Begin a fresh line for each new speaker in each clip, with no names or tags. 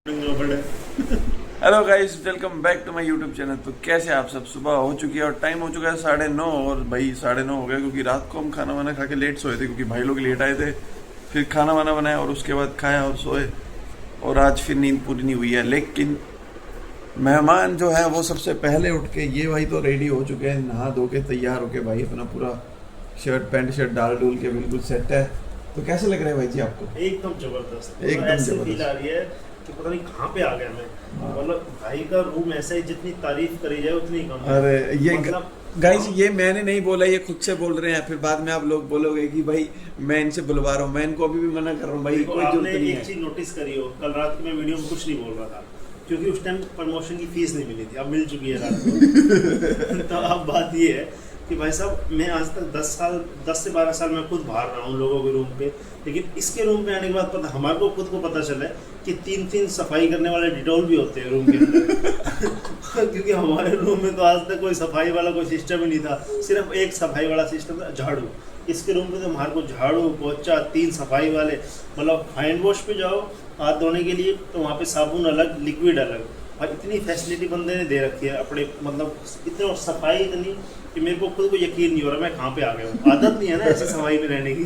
Hello guys, welcome back to my YouTube channel. तो कैसे आप सब? सुबह हो चुकी है और टाइम हो चुका है 9:30। और भाई 9:30 हो गया क्योंकि रात को हम खाना वाना खा के लेट सोए थे क्योंकि भाई लोग लेट आए थे। फिर खाना वाना बनाया और उसके बाद खाया और सोए। और आज फिर नींद पूरी नहीं हुई है। लेकिन मेहमान जो है वो सबसे पहले उठ के, ये भाई तो रेडी हो चुके हैं, नहा धो के तैयार होके भाई अपना पूरा शर्ट पैंट शर्ट डाल डूल के बिल्कुल सेट है। तो कैसे लग रहा है भाई जी आपको?
एकदम जबरदस्त,
एकदम
ऐसे
जबरदस्त।
फील आ रही है कि पता नहीं कहाँ पे आ गया मैं। मतलब भाई का रूम ऐसा है, जितनी तारीफ करी जाए उतनी कम है।
अरे ये
मतलब
गाइस, ये मैंने नहीं बोला, ये खुद से बोल रहे हैं। फिर बाद में आप लोग बोलोगे कि भाई मैं इनसे बुलवा रहा हूँ। मैं इनको अभी भी मना कर रहा हूँ भाई,
देखो,
कोई जरूरत
आपने
नहीं
एक
है।
चीज नोटिस करी हो, कल रात को मैं वीडियो में कुछ नहीं बोल रहा था क्योंकि उस टाइम प्रमोशन की फीस नहीं मिली थी। अब मिल चुकी है रात को। तो अब बात ये है कि भाई साहब, मैं आज तक 10 से 12 साल मैं खुद बाहर रहा हूँ लोगों के रूम पे, लेकिन इसके रूम पे आने के बाद पता हमारे को खुद को पता चला है कि 3 सफाई करने वाले डिटॉल भी होते हैं रूम के अंदर। क्योंकि हमारे रूम में तो आज तक कोई सफाई वाला कोई सिस्टम ही नहीं था, सिर्फ एक सफाई वाला सिस्टम था, झाड़ू। इसके रूम पे तो हमारे को झाड़ू पोछा 3 सफाई वाले, मतलब हैंड वॉश पे जाओ हाथ धोने के लिए तो वहाँ पे साबुन अलग, लिक्विड अलग। और इतनी फैसिलिटी बंदे ने दे रखी है अपने, मतलब इतनी सफाई इतनी कि मेरे को खुद को यकीन नहीं हो रहा मैं कहाँ पे आ गया हूँ। आदत नहीं है ना ऐसी सफाई में रहने की,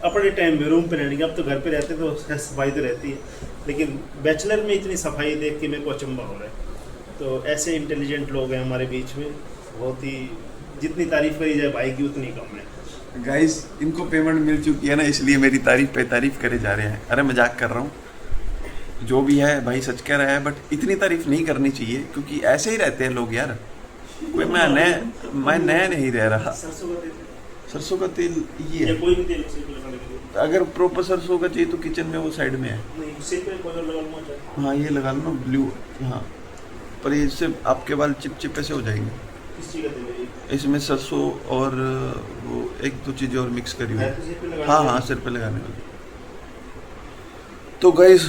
अपने टाइम में रूम पे रहने की। अब तो घर पे रहते तो सफाई तो रहती है, लेकिन बैचलर में इतनी सफाई देख के मेरे को अचंभा हो रहा है। तो ऐसे इंटेलिजेंट लोग हैं हमारे बीच में, बहुत ही, जितनी तारीफ करी जाए भाई की उतनी कम है।
गाइस, इनको पेमेंट मिल चुकी है ना, इसलिए मेरी तारीफ पे तारीफ करे जा रहे हैं। अरे मजाक कर रहा हूँ, जो भी है भाई सच कह रहा है। बट इतनी तारीफ नहीं करनी चाहिए क्योंकि ऐसे ही रहते हैं लोग यार। कोई मैं नया नहीं रह रहा।
सरसों का तेल,
सरसों का तेल ये
या
है।
कोई भी तेल सिर पे लगाने के लिए।
अगर प्रॉपर सरसों का चाहिए तो किचन में वो साइड में है।
नहीं, सिर पे कोई और लगा लूँगा चाहे।
हाँ, ये लगा लो ना, ब्लू। हाँ, पर इससे आपके बाल चिप ऐसे हो जाएंगे।
किस चीज़ का तेल है ये?
इसमें सरसों और वो 1-2 चीज़ें और मिक्स करी हुई
है
है।
तो सिर पे लगाने
हाँ
के
हाँ,
लिए।
सिर पे लगाने वाली। तो गाइस,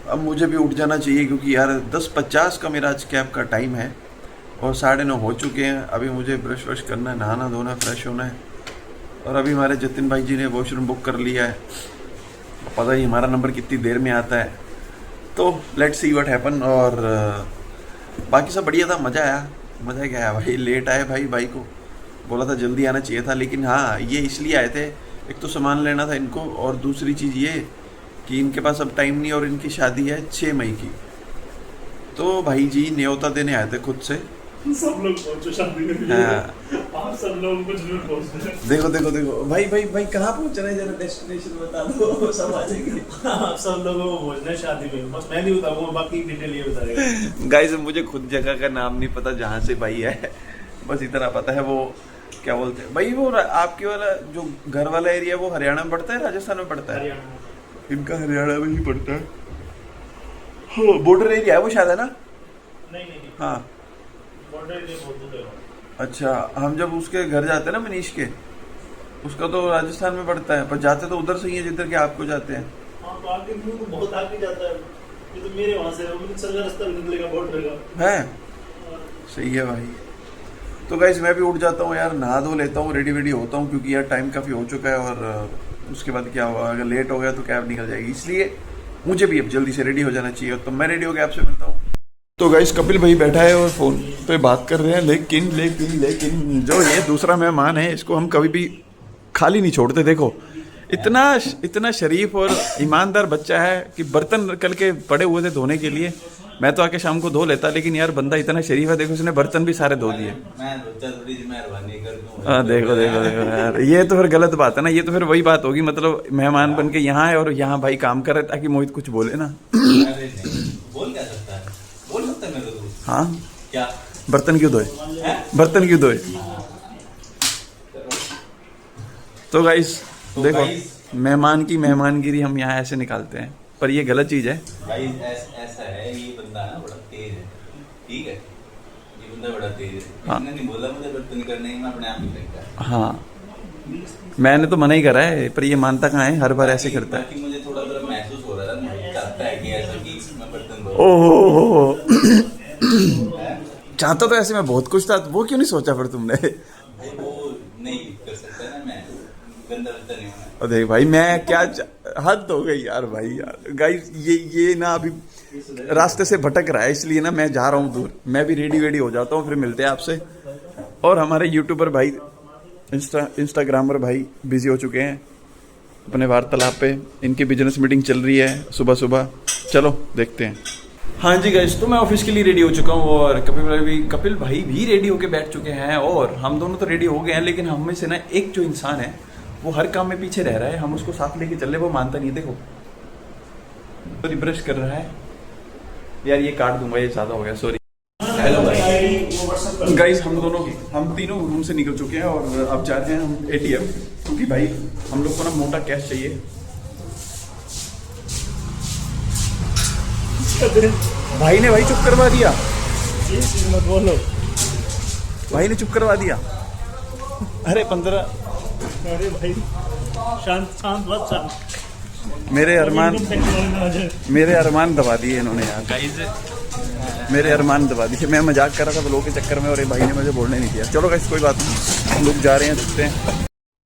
अब मुझे भी उठ जाना चाहिए क्योंकि यार 10:50 का मेरा आज कैब का टाइम है और 9:30 हो चुके हैं। अभी मुझे ब्रश वश करना है, नहाना धोना, फ्रेश होना है। और अभी हमारे जतिन भाई जी ने वॉशरूम बुक कर लिया है। पता नहीं हमारा नंबर कितनी देर में आता है। तो लेट्स सी व्हाट हैपन। और बाकी सब बढ़िया था, मज़ा आया। मज़ा क्या आया भाई, लेट आए भाई को बोला था जल्दी आना चाहिए था। लेकिन हाँ, ये इसलिए आए थे, एक तो सामान लेना था इनको, और दूसरी चीज़ ये कि इनके पास अब टाइम नहीं और इनकी शादी है 6 मई की। तो भाई जी न्योता देने आए थे खुद से।
सब लोग पहुंचो शादी में।
हाँ।
आप सब लोगों को जरूर पहुंचना है।
देखो भाई कहाँ पहुँचना है, जरा डेस्टिनेशन बता दो, सब आ जाएंगे।
आप सब लोगों को पहुंचना है शादी में, बस मैं नहीं बताऊंगा, बाकी डिटेल ये बताएगा।
गाइस, मुझे खुद जगह का नाम नहीं पता जहाँ से भाई है, बस इतना पता है। वो क्या बोलते हैं भाई, वो आपके वाला जो घर वाला एरिया वो हरियाणा में पड़ता है, राजस्थान में पड़ता है?
हरियाणा।
इनका हरियाणा में ही पड़ता है। हाँ, बॉर्डर एरिया है वो शायद, है ना?
नहीं,
हाँ।
बॉर्डर एरिया बहुत दूर है।
अच्छा, हम जब उसके घर जाते हैं ना मनीष के, उसका तो राजस्थान में पड़ता है, पर जाते तो उधर से ही है जिधर के आपको जाते हैं।
हाँ, तो आगे व्यू तो बहुत आगे जाता है। ये तो मेरे वहां से अमृतसर का रास्ता भी निकलेगा बॉर्डर का।
है, सही है भाई। तो गाइस, मैं भी उठ जाता हूँ यार, नहा धो लेता हूँ, रेडी वेडी होता हूँ क्योंकि यार टाइम काफ़ी हो चुका है। और उसके बाद क्या हुआ, अगर लेट हो गया तो कैब निकल जाएगी, इसलिए मुझे भी अब जल्दी से रेडी हो जाना चाहिए। तो मैं रेडी हो गया, आपसे मिलता हूँ। तो गाइस, कपिल भाई बैठा है और फ़ोन पे बात कर रहे हैं। लेकिन जो ये दूसरा मेहमान है, इसको हम कभी भी खाली नहीं छोड़ते। देखो, इतना शरीफ और ईमानदार बच्चा है कि बर्तन कल के पड़े हुए थे धोने के लिए, मैं तो आके शाम को धो लेता, लेकिन यार बंदा इतना शरीफ है। देखो, उसने बर्तन भी सारे धो दिए। हाँ, देखो यार, ये तो फिर गलत बात है ना। ये तो फिर वही बात होगी, मतलब मेहमान बन के यहाँ है और यहाँ भाई काम कर रहे ताकि मोहित कुछ बोले ना।
बोल क्या सकता है? बोल सकता है मेरे को?
हाँ,
क्या
बर्तन क्यों धोए? बर्तन क्यों धोए? तो गाइस देखो, मेहमान की मेहमानगिरी हम यहाँ ऐसे निकालते हैं, पर ये गलत चीज़ है।
भाई ऐसा है, ये बंदा ना बड़ा तेज है, ठीक है? ये बंदा बड़ा तेज है।
हाँ।
इसने नहीं बोला मुझे बर्तन करने की, मैं अपने आप ही करता है।
हाँ, मैंने तो मना ही करा है, पर ये मानता कहाँ है, हर बार ऐसे करता है।
बाकी मुझे थोड़ा थोड़ा महसूस हो रहा था, मुझे चाहता है कि ऐसा कि मैं बर्तन धो।
ओहो, चाहता तो ऐसे में बहुत कुछ था, वो क्यों नहीं सोचा फिर तुमने?
भाई वो नहीं कर सकता ना, मैं गंदा बर्तन नहीं होना।
देख भाई, मैं क्या हद हो गई यार भाई। यार गाइस, ये ना अभी रास्ते से भटक रहा है, इसलिए ना मैं जा रहा हूँ दूर। मैं भी रेडी वेडी हो जाता हूँ, फिर मिलते हैं आपसे। और हमारे यूट्यूबर भाई, इंस्टाग्रामर भाई बिजी हो चुके हैं अपने वार्तालाप पे। इनकी बिजनेस मीटिंग चल रही है सुबह सुबह, चलो देखते हैं। हाँ जी गाइस, तो मैं ऑफिस के लिए रेडी हो चुका हूँ और कपिल भाई भी रेडी होके बैठ चुके हैं। और हम दोनों तो रेडी हो गए हैं, लेकिन हम में से ना एक जो इंसान है वो हर काम में पीछे रह रहा है। हम उसको साथ लेके चल रहे, वो मानता नहीं। देखो तो ब्रश कर रहा है यार, ये काट दूंगा, ये ज्यादा हो गया, सॉरी। हेलो गाइस, हम तीनों रूम से निकल चुके हैं और अब जा रहे हैं हम ATM, क्योंकि भाई हम लोग को ना मोटा कैश चाहिए। भाई ने चुप करवा दिया,
मत बोलो।
भाई ने चुप करवा दिया। अरे 15।
अरे भाई शांत शांत बस शांत।
मेरे अरमान दबा दिए इन्होंने यार, मेरे अरमान दबा दिए। मैं मजाक कर रहा था लोगों के चक्कर में और ये भाई ने मुझे बोलने नहीं दिया। चलो गाइस कोई बात नहीं, हम लोग जा रहे हैं, देखते हैं।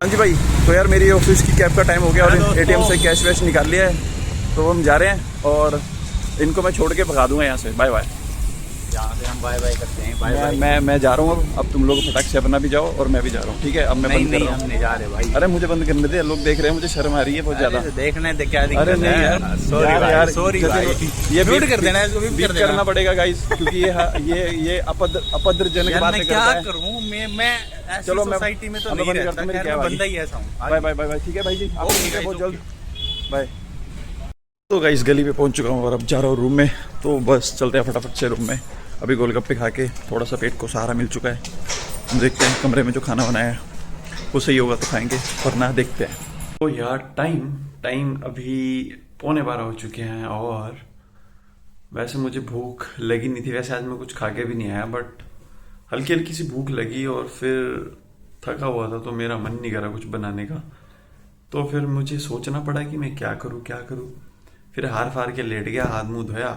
हाँ जी भाई, तो यार मेरी ऑफिस की कैब का टाइम हो गया और ATM से कैश वैश निकाल लिया है, तो हम जा रहे हैं और इनको मैं छोड़ के भगा दूंगा यहाँ से। Bye bye.
यहाँ से हम बाय बाय करते हैं। Bye bye.
मैं जा रहा हूँ अब तुम लोग फटाक से अपना भी जाओ और मैं भी जा रहा हूँ, ठीक है? अब मैं बंद कर रहा हूँ।
हम नहीं जा रहे भाई।
अरे मुझे बंद करने दे, लोग देख रहे हैं, मुझे शर्म आ रही है बहुत ज्यादा।
देखने दे क्या दिक्कत है?
अरे नहीं यार,
सॉरी सॉरी भाई,
ये
म्यूट कर देना है, इसको म्यूट कर देना
करना पड़ेगा गाइस, क्योंकि ये अपद्रजनक बात
मैं क्या करूँ? मैं
चलो मैं
सोसाइटी में तो नहीं रहता, मैं बंदा ही ऐसा हूँ।
बाय बाय बाय बाय, ठीक है भाई जी, आप मिलते हैं बहुत जल्द, बाय। तो गाइस गली पे पहुंच चुका हूँ और अब जा रहा हूँ रूम में, तो बस चलते हैं फटाफट से रूम में। अभी गोलगप्पे खा के थोड़ा सा पेट को सहारा मिल चुका है। देखते हैं कमरे में जो खाना बनाया है वो सही होगा तो खाएंगे, वरना देखते हैं। तो यार टाइम अभी 11:15 हो चुके हैं और वैसे मुझे भूख लगी नहीं थी। वैसे आज मैं कुछ खा के भी नहीं आया, बट हल्की हल्की सी भूख लगी और फिर थका हुआ था तो मेरा मन नहीं करा कुछ बनाने का। तो फिर मुझे सोचना पड़ा कि मैं क्या करूँ। फिर हार फार के लेट गया, हाथ मुंह धोया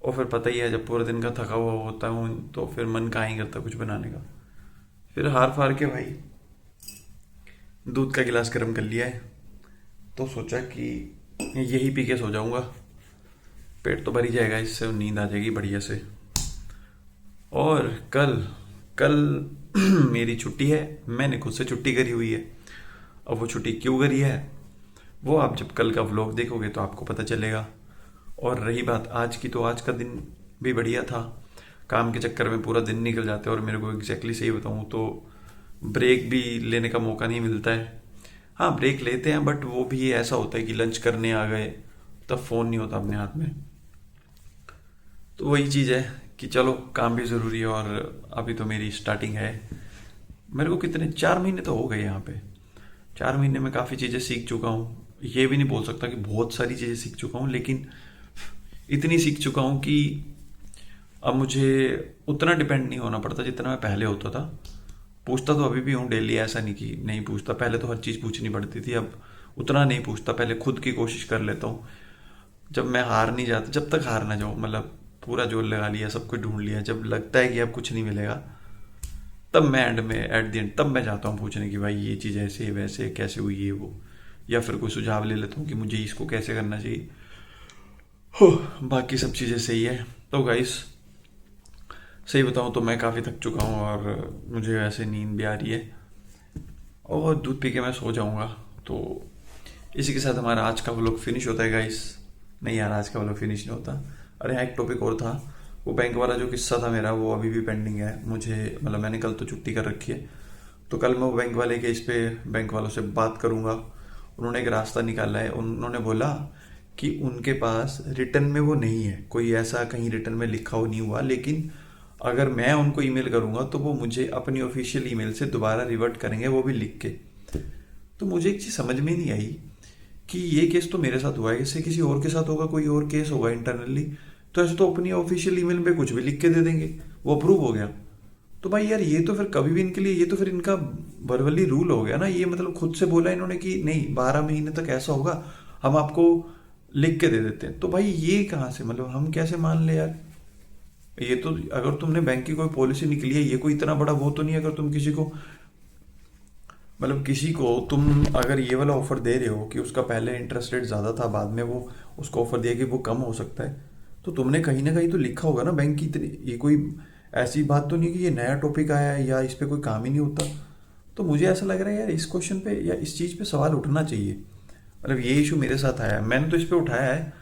और फिर पता ही है जब पूरे दिन का थका हुआ होता हूँ तो फिर मन कहाँ ही करता कुछ बनाने का। फिर हार फार के भाई दूध का गिलास गर्म कर लिया है, तो सोचा कि यही पी के सो जाऊंगा, पेट तो भर ही जाएगा इससे, नींद आ जाएगी बढ़िया से। और कल मेरी छुट्टी है, मैंने खुद से छुट्टी करी हुई है। अब वो छुट्टी क्यों करी है वो आप जब कल का व्लॉग देखोगे तो आपको पता चलेगा। और रही बात आज की, तो आज का दिन भी बढ़िया था। काम के चक्कर में पूरा दिन निकल जाता है और मेरे को एग्जैक्टली सही बताऊँ तो ब्रेक भी लेने का मौका नहीं मिलता है। हाँ ब्रेक लेते हैं, बट वो भी ऐसा होता है कि लंच करने आ गए तब फ़ोन नहीं होता अपने हाथ में। तो वही चीज़ है कि चलो काम भी ज़रूरी है और अभी तो मेरी स्टार्टिंग है। मेरे को कितने 4 महीने तो हो गए यहाँ पे। 4 महीने में काफ़ी चीज़ें सीख चुका हूँ। ये भी नहीं बोल सकता कि बहुत सारी चीज़ें सीख चुका हूँ, लेकिन इतनी सीख चुका हूँ कि अब मुझे उतना डिपेंड नहीं होना पड़ता जितना मैं पहले होता था। पूछता तो अभी भी हूँ डेली, ऐसा नहीं कि नहीं पूछता। पहले तो हर चीज़ पूछनी पड़ती थी, अब उतना नहीं पूछता। पहले खुद की कोशिश कर लेता हूँ। जब मैं हार नहीं जाता, जब तक हार ना जाऊँ, मतलब पूरा जोर लगा लिया, सब कुछ ढूंढ लिया, जब लगता है कि अब कुछ नहीं मिलेगा तब मैं एट द एंड तब मैं जाता हूँ पूछने की भाई ये चीज़ ऐसे वैसे कैसे हुई है वो, या फिर कोई सुझाव ले लेता हूँ कि मुझे इसको कैसे करना चाहिए। बाकी सब चीज़ें सही है। तो गाइस सही बताऊँ तो मैं काफ़ी थक चुका हूँ और मुझे वैसे नींद भी आ रही है और दूध पी के मैं सो जाऊँगा। तो इसी के साथ हमारा आज का व्लॉग फिनिश होता है गाइस। नहीं यार, आज का व्लॉग फिनिश नहीं होता। अरे हाँ, एक टॉपिक और था, वो बैंक वाला जो किस्सा था मेरा, वो अभी भी पेंडिंग है। मुझे मतलब मैंने कल तो छुट्टी कर रखी है, तो कल मैं वो बैंक वाले के इस पे बैंक वालों से बात करूँगा। उन्होंने एक रास्ता निकाला है। उन्होंने बोला कि उनके पास रिटर्न में वो नहीं है, कोई ऐसा कहीं रिटर्न में लिखा हो नहीं हुआ, लेकिन अगर मैं उनको ईमेल करूँगा तो वो मुझे अपनी ऑफिशियल ईमेल से दोबारा रिवर्ट करेंगे, वो भी लिख के। तो मुझे एक चीज़ समझ में नहीं आई कि ये केस तो मेरे साथ हुआ है, इससे किसी और के साथ होगा, कोई और केस होगा इंटरनली, तो ऐसे तो अपनी ऑफिशियल ईमेल पे कुछ भी लिख के दे देंगे, वो अप्रूव हो गया। तो भाई यार ये तो फिर कभी भी इनके लिए, ये तो फिर इनका बरवली रूल हो गया ना। ये मतलब खुद से बोला इन्होंने कि नहीं 12 महीने तक ऐसा होगा, हम आपको लिख के दे देते हैं। तो भाई ये कहाँ से, मतलब हम कैसे मान ले यार। ये तो अगर तुमने बैंक की कोई पॉलिसी निकली है, ये कोई इतना बड़ा वो तो नहीं अगर तुम किसी को, मतलब किसी को तुम अगर ये वाला ऑफर दे रहे हो कि उसका पहले इंटरेस्ट रेट ज़्यादा था, बाद में वो उसको ऑफर दिया कि वो कम हो सकता है, तो तुमने कहीं ना कहीं तो लिखा होगा ना बैंक की ये कोई ऐसी बात तो नहीं कि ये नया टॉपिक आया है या इस पे कोई काम ही नहीं होता। तो मुझे ऐसा लग रहा है यार इस क्वेश्चन पे या इस चीज़ पे सवाल उठना चाहिए। मतलब ये इशू मेरे साथ आया है, मैंने तो इस पे उठाया है।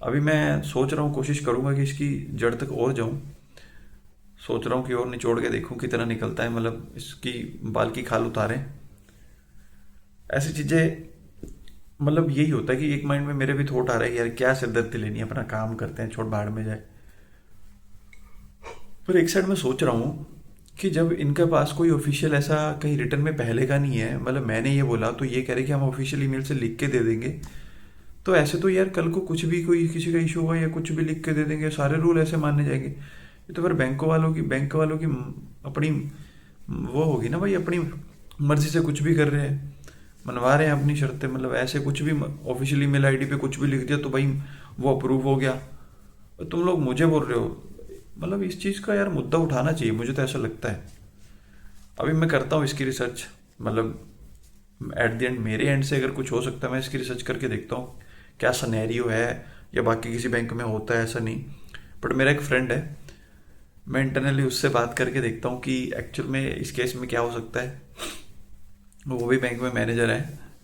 अभी मैं सोच रहा हूँ, कोशिश करूँगा कि इसकी जड़ तक और जाऊँ। सोच रहा हूँ कि और निचोड़ के देखूँ कितना निकलता है, मतलब इसकी बाल की खाल उतारें। ऐसी चीज़ें, मतलब यही होता है कि एक माइंड में मेरे भी थॉट आ रहा है यार क्या सिरदर्दी लेनी है, अपना काम करते हैं, छोड़ भाड़ में जाए। पर एक साइड में सोच रहा हूँ कि जब इनके पास कोई ऑफिशियल ऐसा कहीं रिटर्न में पहले का नहीं है, मतलब मैंने ये बोला तो ये कह रहे कि हम ऑफिशियल ईमेल से लिख के दे देंगे, तो ऐसे तो यार कल को कुछ भी कोई किसी का इशू हुआ या कुछ भी लिख के दे देंगे, सारे रूल ऐसे मानने जाएंगे। ये तो फिर बैंक वालों की अपनी वो होगी ना भाई, अपनी मर्जी से कुछ भी कर रहे हैं, मनवा रहे हैं अपनी शर्तें। मतलब ऐसे कुछ भी ऑफिशियल ईमेल आईडी पे कुछ भी लिख दिया तो भाई वो अप्रूव हो गया। तुम लोग मुझे बोल रहे हो, मतलब इस चीज़ का यार मुद्दा उठाना चाहिए, मुझे तो ऐसा लगता है। अभी मैं करता हूँ इसकी रिसर्च, मतलब एट द एंड मेरे एंड से अगर कुछ हो सकता है मैं इसकी रिसर्च करके देखता हूँ क्या सनेरियो है, या बाकी किसी बैंक में होता है ऐसा नहीं। बट मेरा एक फ्रेंड है, मैं इंटरनली उससे बात करके देखता हूँ कि एक्चुअल में इस केस में क्या हो सकता है। वो भी बैंक में मैनेजर है,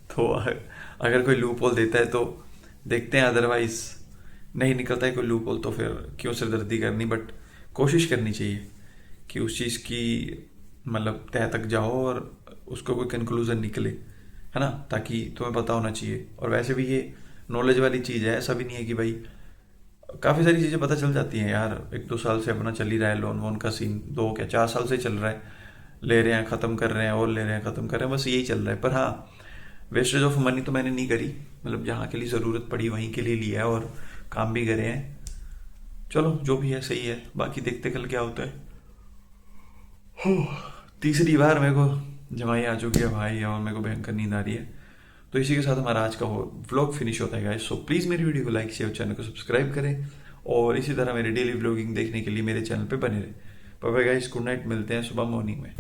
तो अगर कोई लूप होल देता है तो देखते हैं, अदरवाइज नहीं निकलता है कोई लूप होल तो फिर क्यों सिरदर्दी करनी। बट कोशिश करनी चाहिए कि उस चीज़ की मतलब तह तक जाओ और उसको कोई कंक्लूजन निकले, है ना, ताकि तुम्हें पता होना चाहिए। और वैसे भी ये नॉलेज वाली चीज़ है, ऐसा भी नहीं है कि भाई काफ़ी सारी चीज़ें पता चल जाती हैं यार। 1-2 साल से अपना चल ही रहा है लोन वोन का सीन, 2 क्या 4 साल से चल रहा है, ले रहे हैं ख़त्म कर रहे हैं और ले रहे हैं ख़त्म कर रहे हैं, बस यही चल रहा है। पर हाँ, वेस्टेज ऑफ मनी तो मैंने नहीं करी, मतलब जहाँ के लिए ज़रूरत पड़ी वहीं के लिए लिया है और काम भी करे हैं। चलो जो भी है सही है, बाकी देखते कल क्या होता है। तीसरी बार मेरे को जमाई आ चुकी है भाई और मेरे को भयंकर नींद आ रही है। तो इसी के साथ हमारा आज का व्लॉग फिनिश होता है गाइस। सो प्लीज़ मेरी वीडियो को लाइक शेयर, चैनल को सब्सक्राइब करें और इसी तरह मेरे डेली व्लॉगिंग देखने के लिए मेरे चैनल पे बने रहे। Bye bye guys, good night, मिलते हैं सुबह मॉर्निंग में।